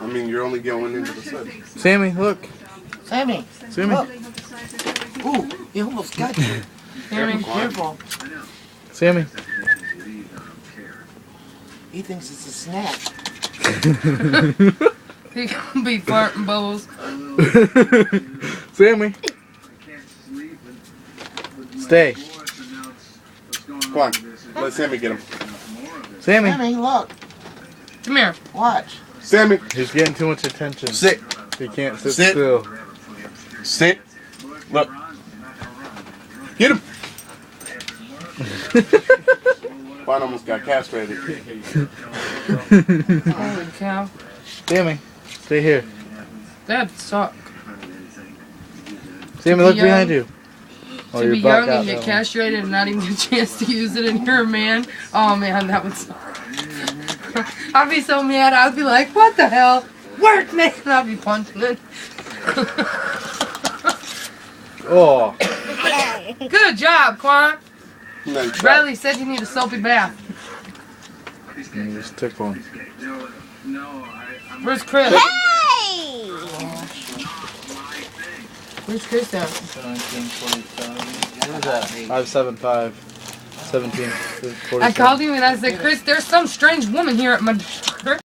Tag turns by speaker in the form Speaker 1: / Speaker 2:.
Speaker 1: I mean, you're only going into the set.
Speaker 2: Sammy, look.
Speaker 3: Sammy.
Speaker 2: Sammy.
Speaker 3: Look. Ooh, he almost got you.
Speaker 4: Sammy,
Speaker 3: Careful.
Speaker 2: Sammy.
Speaker 3: He thinks it's a snack.
Speaker 4: he gonna be farting bubbles.
Speaker 2: Sammy. Stay.
Speaker 1: Come on, let Sammy get him.
Speaker 2: Sammy.
Speaker 3: Sammy, look.
Speaker 4: Come here.
Speaker 3: Watch.
Speaker 1: Sammy.
Speaker 2: He's getting too much attention.
Speaker 1: Sit.
Speaker 2: He can't sit
Speaker 1: Sit.
Speaker 2: still.
Speaker 1: Sit. Look. Get him. Juan almost got castrated.
Speaker 4: Holy cow.
Speaker 2: Sammy, stay here.
Speaker 4: That suck.
Speaker 2: Sammy, look behind you. Oh,
Speaker 4: To
Speaker 2: your
Speaker 4: be
Speaker 2: butt
Speaker 4: young
Speaker 2: got
Speaker 4: and get
Speaker 2: that one.
Speaker 4: castrated and not even get a chance to use it and you're a man. Oh man, that would suck. I'd be so mad. I'd be like, what the hell? Work, man. I'd be punching it.
Speaker 2: Oh.
Speaker 4: Good job, Quan.
Speaker 1: Nice.
Speaker 4: Bradley said you need a soapy bath.
Speaker 2: You just took one.
Speaker 4: Where's Chris?
Speaker 5: Hey!
Speaker 4: Where's Chris at?
Speaker 2: 575. 17.
Speaker 4: I called him and I said, Chris, there's some strange woman here at my door.